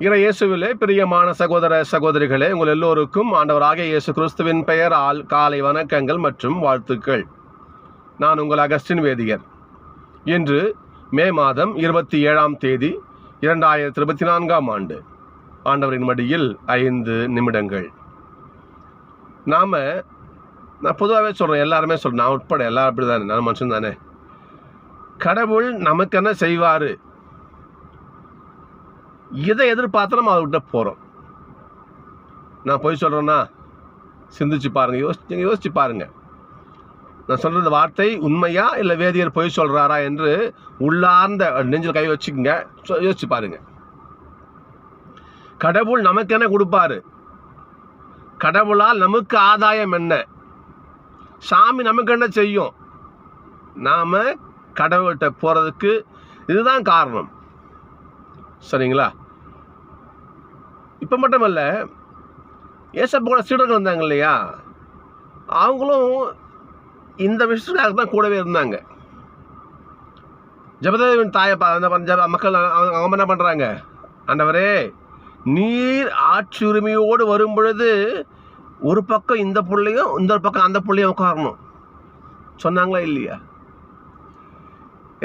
இயேசுவிலே பிரியமான சகோதர சகோதரிகளே, உங்கள் எல்லோருக்கும் ஆண்டவராகிய இயேசு கிறிஸ்துவின் பெயரால் காலை வணக்கங்கள் மற்றும் வாழ்த்துக்கள். நான் உங்கள் அகஸ்டின் வேதியர். இன்று மே மாதம் 27ஆம் தேதி 2024ஆம் ஆண்டு. ஆண்டவரின் மடியில் 5 நிமிடங்கள். நான் பொதுவாகவே சொல்கிறேன், எல்லாருமே சொல்கிறேன், நான் உட்பட எல்லாரும் அப்படி தானே, நான் மனுஷன் தானே. கடவுள் நமக்கு என்ன செய்வார், இதை எதிர்பார்த்து நம்ம அவர்கிட்ட போகிறோம். நான் போய் சொல்கிறேன்னா சிந்திச்சு பாருங்கள், யோசிச்சு பாருங்கள். நான் சொல்கிறது வார்த்தை உண்மையா இல்லை வேதியர் பொய் சொல்கிறாரா என்று உள்ளார்ந்த நெஞ்சில் கை வச்சுக்கோங்க, யோசிச்சு பாருங்கள். கடவுள் நமக்கு என்ன கொடுப்பாரு, கடவுளால் நமக்கு ஆதாயம் என்ன, சாமி நமக்கு என்ன செய்யும், நாம் கடவுள்கிட்ட போகிறதுக்கு இதுதான் காரணம். சரிங்களா? இப்போ மட்டுமல்ல, ஏசப்பாவோட சீடர்கள் வந்தாங்க இல்லையா, அவங்களும் இந்த விஷயத்துக்காக தான் கூடவே இருந்தாங்க. ஜெபதேவின் தாயை மக்கள் அவங்க என்ன பண்ணுறாங்க, ஆண்டவரே நீர் ஆட்சி உரிமையோடு வரும் பொழுது ஒரு பக்கம் இந்த புள்ளையும் இந்த பக்கம் அந்த புள்ளையும் உட்காரணும் சொன்னாங்களா இல்லையா?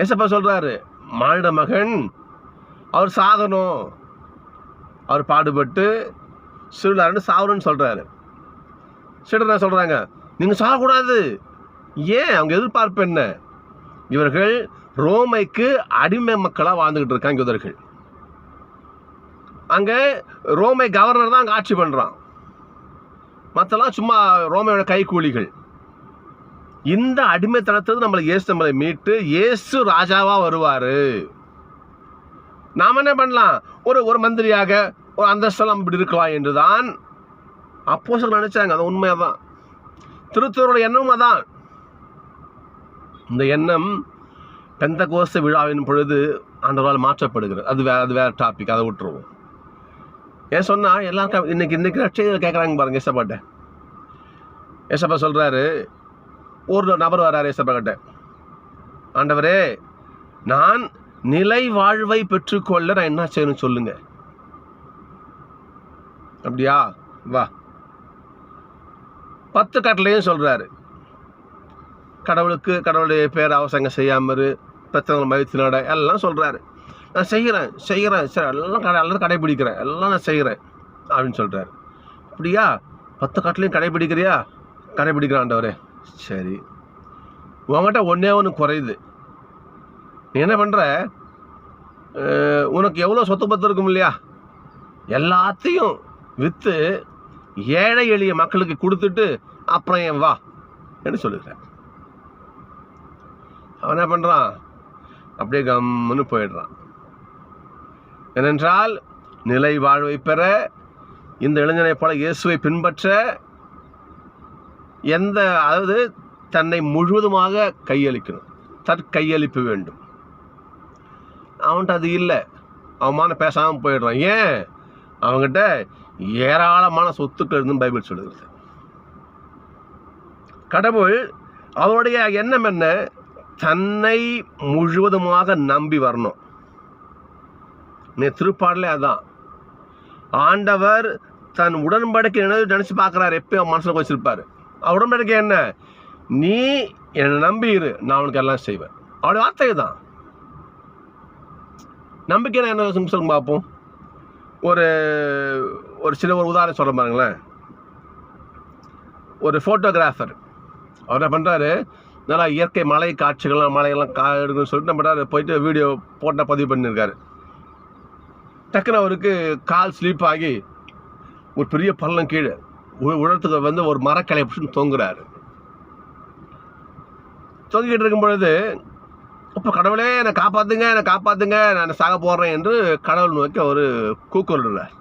ஏசப்பா சொல்கிறாரு, மானிட மகன் அவர் சாகணும், அவர் பாடுபட்டு சிறுலாருன்னு சாகணும்னு சொல்கிறாரு. சீடர் என்ன சொல்கிறாங்க, நீங்கள் சாகக்கூடாது. ஏன்? அவங்க எதிர்பார்ப்பு என்ன? இவர்கள் ரோமைக்கு அடிமை மக்களாக வாழ்ந்துக்கிட்டு இருக்காங்க யூதர்கள். அங்கே ரோமை கவர்னர் தான் அங்கே ஆட்சி பண்ணுறான், மற்றெல்லாம் சும்மா ரோமையோட கைக்கூலிகள். இந்த அடிமைத்தனத்தை நம்மளை மீட்டு இயேசு ராஜாவாக வருவார். நாம் என்ன பண்ணலாம், ஒரு மந்திரியாக ஒரு அந்தஸ்தெல்லாம் இப்படி இருக்கலாம் என்று தான் அப்போஸ்தலர்கள் நினைச்சாங்க. அது உண்மையாக தான். திருத்தூரோட எண்ணமும் அதான். இந்த எண்ணம் பெந்தகோஸ்து விழாவின் பொழுது ஆண்டவரால் மாற்றப்படுகிறது. அது வேற டாபிக், அதை விட்டுருவோம். ஏன் சொன்னால் எல்லாருக்கும் இன்னைக்கு ரட்சையில் கேட்குறாங்க பாருங்க. ஏசப்பா சொல்கிறாரு, ஒரு நபர் வர்றாரு ஏசப்பா கிட்ட, ஆண்டவரே நான் நிலை வாழ்வை பெற்றுக்கொள்ள நான் என்ன செய்யணும் சொல்லுங்க. அப்படியா, வா. 10 கட்டளையும் சொல்றாரு. கடவுளுடைய பேர் அவசங்க செய்யாமரு, பிரச்சனை மதித்து நட எல்லாம் சொல்றாரு. நான் செய்கிறேன் சரி, எல்லாம் கடைபிடிக்கிறேன், எல்லாம் நான் செய்கிறேன் அப்படின்னு சொல்றாரு. அப்படியா, 10 கட்டளையும் கடைபிடிக்கிறான் ஆண்டவரே. சரி, உங்ககிட்ட ஒன்று குறையுது. நீ என்ன பண்ணுற, உனக்கு எவ்வளோ சொத்து பத்து இருக்கும் இல்லையா, எல்லாத்தையும் விற்று ஏழை எளிய மக்களுக்கு கொடுத்துட்டு அப்புறம் ஏன் வா என்று சொல்லுகிறேன். அவன் என்ன பண்ணுறான், அப்படியே கம்முன்னு போயிடுறான். ஏனென்றால் நிலை வாழ்வை பெற, இந்த இளைஞனை போல இயேசுவை பின்பற்ற, அதாவது தன்னை முழுவதுமாக கையளிக்கணும், தற்கையளிப்பு வேண்டும். அவன்கிட்ட அது இல்லை, அவமான பேசாமல் போயிடுறான். ஏன்? அவங்ககிட்ட ஏராளமான சொத்துக்கள் இருந்து பைபிள் சொல்லுகிறது. கடவுள் அவருடைய எண்ணம் என்ன, தன்னை முழுவதுமாக நம்பி வரணும். நீ திருப்பாடலே அதான். ஆண்டவர் தன் உடன்படிக்கை நினைச்சு பார்க்குறாரு, எப்பயும் மனசில் வச்சிருப்பாரு. உடன்படிக்கை என்ன, நீ என்னை நம்பி இரு, நான் உனக்கு எல்லாம் செய்வேன். அவருடைய வார்த்தை தான். நம்பிக்கை என்ன சொல்லுங்க பார்ப்போம். ஒரு சில உதாரணம் சொல்ல பாருங்களேன். ஒரு ஃபோட்டோகிராஃபர் அவர் என்ன பண்ணுறாரு, நல்லா இயற்கை மலை காட்சிகள்லாம் மலையெல்லாம் எடுக்கணும்னு சொல்லிட்டு என்ன பண்ணுறாரு, போயிட்டு வீடியோ போட்டால் பதிவு பண்ணியிருக்காரு. டக்குன்னு அவருக்கு கால் ஸ்லீப் ஆகி ஒரு பெரிய பள்ளம் கீழே உழத்துக்கு ஒரு மரக்கலை பிடிச்சி தொங்குறாரு. தொங்கிக்கிட்டு இருக்கும் பொழுது, இப்போ கடவுளே என்னை காப்பாற்றுங்க, நான் சாக போடுறேன் என்று கடவுள் நோக்கி அவர் கூக்குரல்றார்.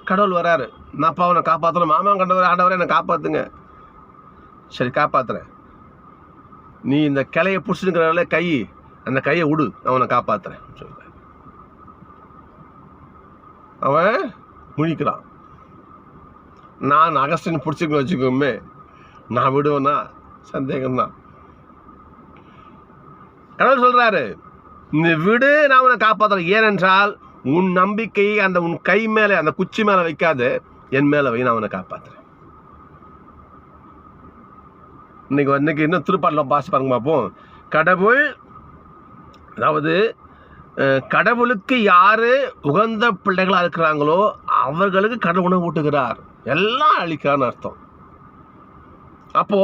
கடவுள் வராரு, நான்ப்பா அவனை காப்பாற்றணும். மாமா ஆண்டவரே என்னை காப்பாற்றுங்க. சரி, காப்பாற்றுறேன். நீ இந்த கிளையை பிடிச்சிருக்கிறவங்கள அந்த கையை விடு, நான் அவனை காப்பாற்றுறேன் சொல்லுங்க. அவன் முழிக்கிறான். நான் அகஸ்டின் பிடிச்சிக்கணும் வச்சுக்கோமே, நான் விடுவேன்னா சந்தேகம்தான். கடவுள் சொல்றாரு, நீ விடு, நான் உன்னை காப்பாற்றுறேன். ஏனென்றால் உன் நம்பிக்கையை உன் கை மேலே, அந்த குச்சி மேலே வைக்காத, என் மேலே வை, நான் அவனை காப்பாற்றுறேன். இன்னைக்கு இன்னும் திருப்பாடலாம் பாசி பாருங்க பார்ப்போம். கடவுள், அதாவது கடவுளுக்கு யாரு உகந்த பிள்ளைகளா இருக்கிறாங்களோ அவர்களுக்கு கடவுள் உணவு ஊட்டுகிறார், எல்லாம் அழிக்கிறான்னு அர்த்தம். அப்போ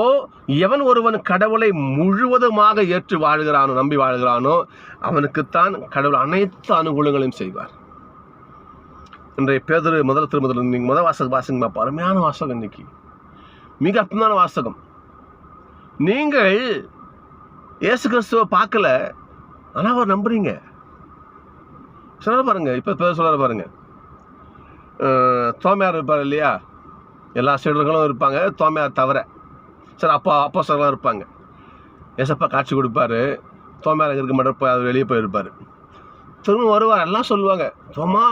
எவன் ஒருவன் கடவுளை முழுவதுமாக ஏற்று வாழ்கிறானோ, நம்பி வாழ்கிறானோ, அவனுக்குத்தான் கடவுள் அனைத்து அனுகூலங்களையும் செய்வார். இன்றைய பேதுரு முதல் திருமுதல் நீங்கள் முதல் வாசகம் அருமையான வாசகம், இன்னைக்கு மிக அற்புதமான வாசகம். நீங்கள் இயேசு கிறிஸ்துவை பார்க்கல, ஆனால் அவர் நம்புறீங்க. சொல்ல பாருங்க, இப்போ சொல்ல பாருங்க, தோமையார் இருப்பார் இல்லையா, எல்லா சீடர்களும் இருப்பாங்க, தோமையார் தவிர. சரி, அப்போ சொல்லலாம் இருப்பாங்க. ஏசப்பா காட்சி கொடுப்பாரு, தோமையார் இருக்க மாட்டேன், அவர் வெளியே போயிருப்பார். திரும்ப வருவார், எல்லாம் சொல்லுவாங்க, தோமா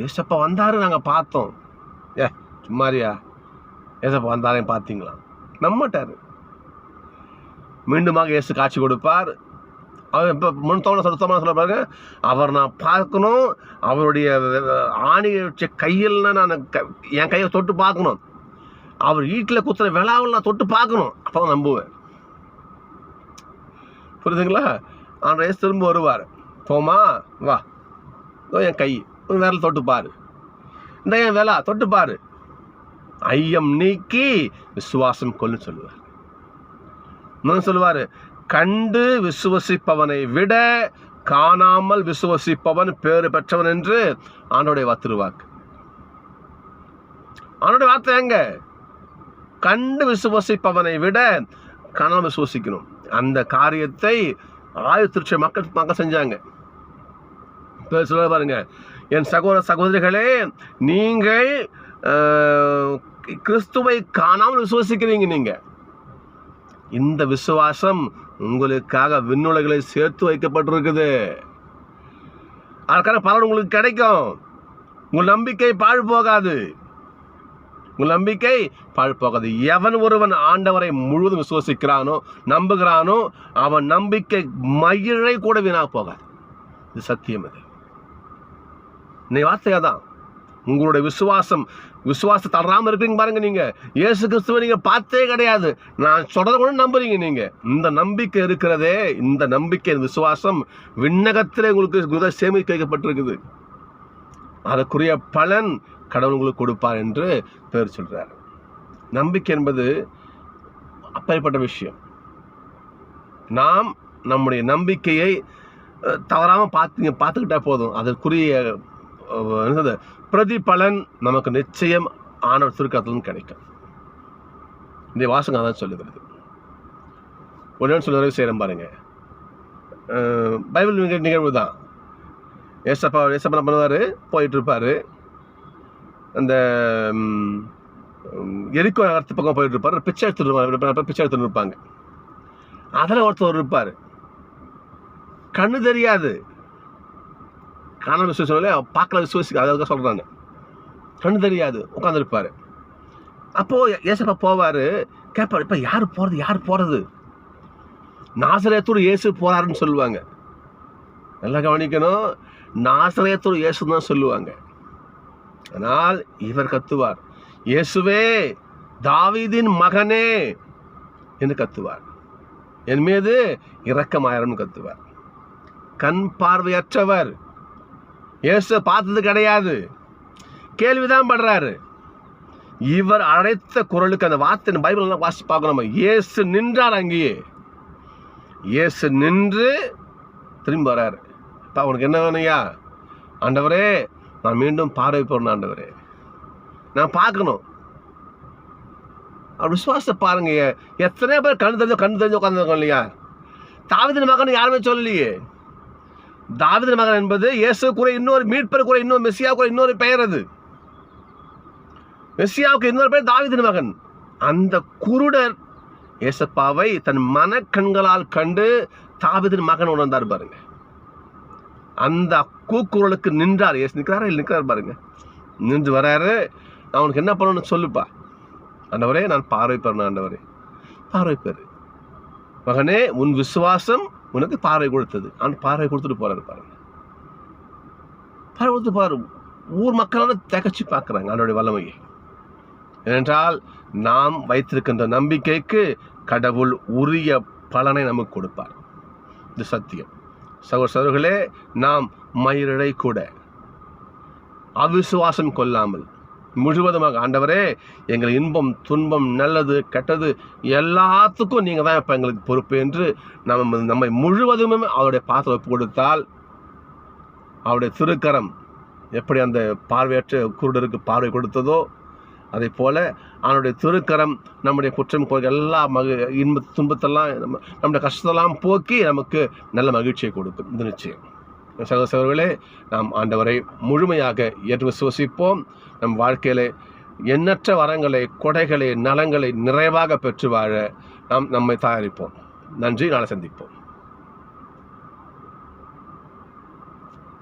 ஏசப்பா வந்தார், நாங்கள் பார்த்தோம். சும்மாரியா, ஏசப்பா வந்தாரையும் பார்த்தீங்களா? நம்பட்டார். மீண்டுமாக இயேசு காட்சி கொடுப்பார். அவர் இப்போ சுத்தமாக சொல்ல பாருங்க, அவர் நான் பார்க்கணும், அவருடைய ஆணி வச்ச கையில் நான் என் கையை தொட்டு பார்க்கணும், அவர் வீட்டில் குத்துற விழாவில் நான் தொட்டு பார்க்கணும், அப்போ தான் நம்புவேன். புரியுதுங்களா? ஆனால் இயேசு திரும்ப வருவார், போமா வா, என் கை வேலை தொட்டு பாரு, இந்த என் வேலை தொட்டு பாரு, ஐயம் நீக்கி விசுவாசம் கொள்ளு சொல்லுவார். இன்னும் சொல்லுவார், கண்டு விசுவசிப்பவனை விட காணாமல் விசுவசிப்பவன் பேறு பெற்றவன் என்று ஆண்டோடைய வார்த்தை. ஆண்டோடைய வார்த்தை எங்க? கண்டு விசுவசிப்பவனை விட காணாமல் விசுவசிக்கணும். அந்த காரியத்தை ஆயுத்திருச்ச மக்கள் செஞ்சாங்க. சொல்ல பாருங்க, என் சகோதரிகளே, நீங்கள் கிறிஸ்துவை காணாமல் விசுவசிக்கிறீங்க. நீங்க இந்த விசுவாசம் உங்களுக்காக விண்ணுலகளை சேர்த்து வைக்கப்பட்டிருக்குது. அதுக்கான பலன் உங்களுக்கு கிடைக்கும். உங்கள் நம்பிக்கை பாழ் போகாது. எவன் ஒருவன் ஆண்டவரை முழுவதும் விசுவசிக்கிறானோ, நம்புகிறானோ, அவன் நம்பிக்கை மயிரை கூட வீணாக போகாது. இது சத்தியம். இது இன்னைக்கு வார்த்தையா தான். உங்களுடைய விசுவாசம் தளராமல் இருக்கிறீங்க பாருங்க. நீங்க இயேசு கிறிஸ்துவை நீங்க பார்த்தே கிடையாது, நான் சொல்றதை கூட நம்புறீங்க. நீங்க இந்த நம்பிக்கை இருக்கிறதே, இந்த நம்பிக்கை, விசுவாசம் விண்ணகத்திலே உங்களுக்கு சேமித்து வைக்கப்பட்டிருக்குது. அதற்குரிய பலன் கடவுள் உங்களுக்கு கொடுப்பார் என்று பேர் சொல்றார். நம்பிக்கை என்பது அப்பேற்பட்ட விஷயம். நாம் நம்முடைய நம்பிக்கையை தவறாமல் பார்த்துக்கிட்டா போதும், அதற்குரிய பிரதிபலன் நமக்கு நிச்சயம் ஆண்டவர் திருக்கரத்திலும் கிடைக்கும். இந்த வாசகம் அதான் சொல்லுகிறது. ஒன்று சொல்ல செய்கிறேன் பாருங்க. பைபிள் நிகழ்வு தான். ஏசப்பா பண்ணுவார், போயிட்டு இருப்பார். அந்த எரிக்கோ நகரத்து பக்கம் போயிட்டு இருப்பார். பிச்சை எடுத்துட்டு இருப்பாங்க. அதில் ஒருத்தர் இருப்பார், கண்ணு தெரியாது, காணாமல் விசுவாசம், பார்க்கல விசுவாசிக்க, அதுக்காக சொல்கிறாங்க. கண்ணு தெரியாது, உட்காந்துருப்பார். அப்போது ஏசப்பா போவார், கேட்பார், இப்போ யார் போகிறது? நாசரேத்தூர் இயேசு போகிறாருன்னு சொல்லுவாங்க. நல்லா கவனிக்கணும், நாசரேத்தூர் இயேசு தான் சொல்லுவாங்க. ஆனால் இவர் கத்துவார், இயேசுவே தாவீதின் மகனே என்று கத்துவார். என் மீது இரக்கமாயிரம்னு கத்துவார். கண் பார்வையற்றவர், இயேசு பார்த்தது கிடையாது, கேள்விதான் படுறாரு. இவர் அழைத்த குரலுக்கு அந்த வார்த்தை பைபிள் வாசி பார்க்கணும். இயேசு நின்றார் அங்கேயே. இயேசு நின்று திரும்பி வர்றாரு. இப்போ அவனுக்கு என்ன வேணுயா? ஆண்டவரே, நான் மீண்டும் பார்வை போடணும், ஆண்டவரே நான் பார்க்கணும். அவர் விசுவாசத்தை பாருங்க. எத்தனை பேர் கண் தெரிஞ்சு உட்காந்துருக்கோம் இல்லையா? தாவீதின் மகன் யாருமே சொல்லலையே. தாவீதின் மகன் என்பது இயேசு கூட இன்னொரு மீட்பர் கூட இன்னொரு மெசியா கூட இன்னொரு பெயர். அது மெசியாவுக்கு இன்னொரு பெயர் தாவீதின் மகன். அந்த குருடர் ஏசப்பாவை தன் மனக்கண்களால் கண்டு தாவீதின் மகன் உணர்ந்தார் பாருங்க. அந்த கூக்குரலுக்கு நின்றார். ஏசு நிற்கிறாரா இல்லை நிற்கிறார் பாருங்க. நின்று வராரு. அவனுக்கு என்ன பண்ணணும்னு சொல்லுப்பா. ஆண்டவரே, நான் பார்வை பெறணும். ஆண்டவரே, பார்வை பெறு மகனே, உன் விசுவாசம் உனக்கு பார்வை கொடுத்தது. அவன் பார்வை கொடுத்துட்டு போறாரு பாருங்க. பாரு ஊர் மக்களான திகச்சு பார்க்குறாங்க ஆண்டவருடைய வல்லமையை. ஏனென்றால் நாம் வைத்திருக்கின்ற நம்பிக்கைக்கு கடவுள் உரிய பலனை நமக்கு கொடுப்பார். இது சத்தியம். சகோதரர்களே, நாம் மயிரிழை கூட அவிசுவாசம் கொள்ளாமல் முழுவதுமாக ஆண்டவரே எங்கள் இன்பம் துன்பம் நல்லது கெட்டது எல்லாத்துக்கும் நீங்கள் தான் இப்போ எங்களுக்கு பொறுப்பு என்று நம்மை முழுவதுமே அவருடைய பாத்திரம் ஒப்பு கொடுத்தால், அவருடைய திருக்கரம் எப்படி அந்த பார்வையற்ற குருடருக்கு பார்வை கொடுத்ததோ அதே போல் அவனுடைய திருக்கரம் நம்முடைய குற்றம் எல்லா இன்ப துன்பத்தெல்லாம் நம்முடைய கஷ்டத்தெல்லாம் போக்கி நமக்கு நல்ல மகிழ்ச்சியை கொடுக்கும். இது நிச்சயம். சகோதரர்களே, நாம் ஆண்டவரை முழுமையாக ஏற்று விசுவசிப்போம். நம் வாழ்க்கையில் எண்ணற்ற வரங்களை கொடைகளை நலங்களை நிறைவாக பெற்று வாழ நாம் நம்மை தயாரிப்போம். நன்றி. நாளை சந்திப்போம்.